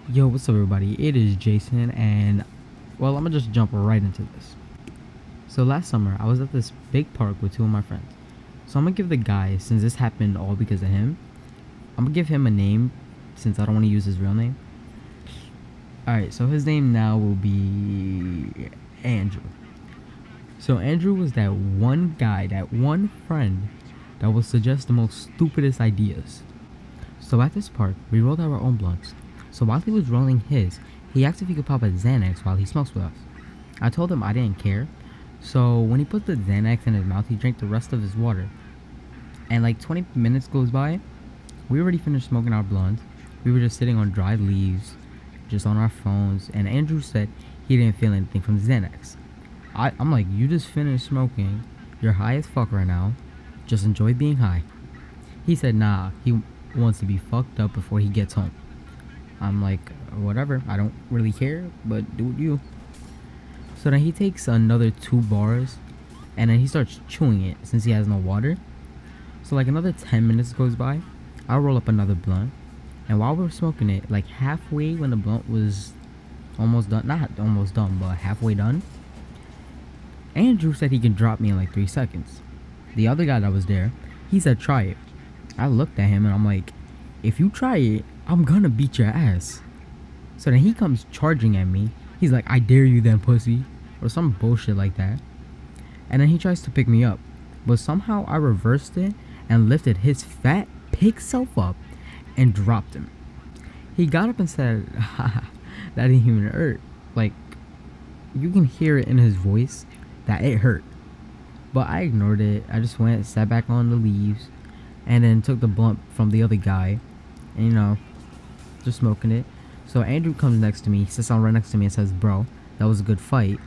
Yo, what's up, everybody? It is Jason, and well, I'm gonna just jump right into this. So, last summer, I was at this big park with two of my friends. So, I'm gonna give the guy, since this happened all because of him, I'm gonna give him a name since I don't wanna use his real name. Alright, so his name now will be Andrew. So, Andrew was that one guy, that one friend that will suggest the most stupidest ideas. So, at this park, we rolled our own blunts. So while he was rolling his, he asked if he could pop a Xanax while he smokes with us. I told him I didn't care. So when he put the Xanax in his mouth, he drank the rest of his water. And like 20 minutes goes by, we already finished smoking our blunts. We were just sitting on dry leaves, just on our phones. And Andrew said he didn't feel anything from Xanax. I'm like, you just finished smoking. You're high as fuck right now. Just enjoy being high. He said nah, he wants to be fucked up before he gets home. I'm like, whatever, I don't really care, but do you. So then he takes another 2 bars and then he starts chewing it since he has no water. So like another 10 minutes goes by, I'll roll up another blunt. And while we were smoking it, like halfway when the blunt was almost done, not almost done, but halfway done, Andrew said he can drop me in like 3 seconds. The other guy that was there, he said try it. I looked at him and I'm like, if you try it, I'm gonna beat your ass. So then he comes charging at me. He's like, I dare you then, pussy. Or some bullshit like that. And then he tries to pick me up. But somehow I reversed it and lifted his fat pig self up and dropped him. He got up and said, haha, that didn't even hurt. Like, you can hear it in his voice that it hurt. But I ignored it. I just went, sat back on the leaves, and then took the blunt from the other guy. And just smoking it. So Andrew comes next to me, he sits down right next to me and says, bro, that was a good fight,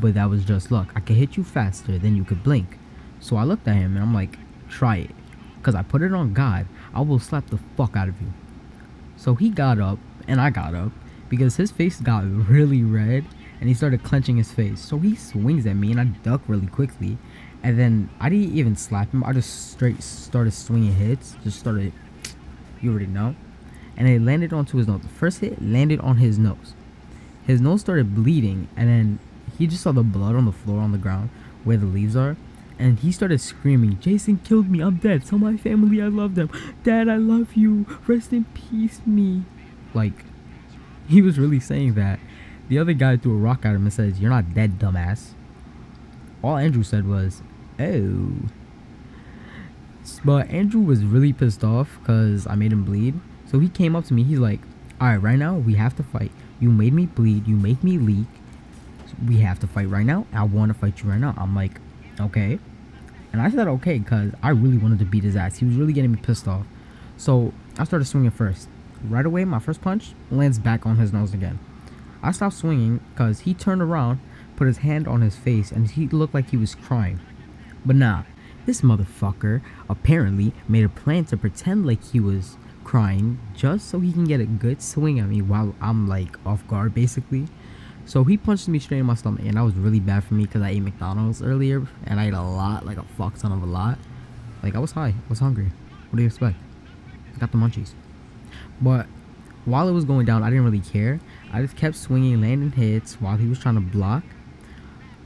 but that was just luck. I could hit you faster than you could blink. So I looked at him and I'm like, try it. Because I put it on God, I will slap the fuck out of you. So he got up and I got up because his face got really red and he started clenching his face. So he swings at me and I duck really quickly. And then I didn't even slap him. I just straight started swinging hits. Just started, you already know. And it landed onto his nose. The first hit landed on his nose. His nose started bleeding, and then he just saw the blood on the floor on the ground where the leaves are, and he started screaming, Jason killed me, I'm dead, tell my family I love them, Dad I love you, rest in peace me. Like, he was really saying that. The other guy threw a rock at him and says, you're not dead, dumbass. All Andrew said was, oh. But Andrew was really pissed off because I made him bleed. So he came up to me, he's like, alright, right now we have to fight. You made me bleed, you make me leak. We have to fight right now. I want to fight you right now. I'm like, okay. And I said okay because I really wanted to beat his ass. He was really getting me pissed off. So I started swinging first. Right away, my first punch lands back on his nose again. I stopped swinging because he turned around, put his hand on his face, and he looked like he was crying. But nah, this motherfucker apparently made a plan to pretend like he was crying just so he can get a good swing at me while I'm like off guard basically. So he punched me straight in my stomach, and that was really bad for me because I ate McDonald's earlier and I ate a lot, like a fuck ton of a lot. Like I was high, I was hungry. What do you expect? I got the munchies. But while it was going down, I didn't really care. I just kept swinging, landing hits while he was trying to block.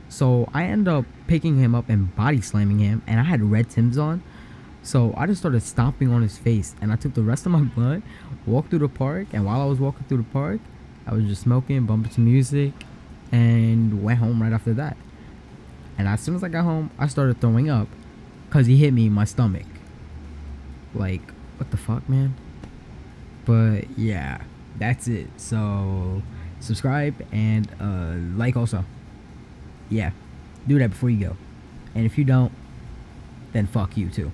So I ended up picking him up and body slamming him, and I had red Timbs on. So I just started stomping on his face, and I took the rest of my blunt, walked through the park, and while I was walking through the park, I was just smoking, bumping to music, and went home right after that. And as soon as I got home, I started throwing up because he hit me in my stomach. Like, what the fuck, man? But yeah, that's it. So subscribe and like also. Yeah, do that before you go. And if you don't, then fuck you too.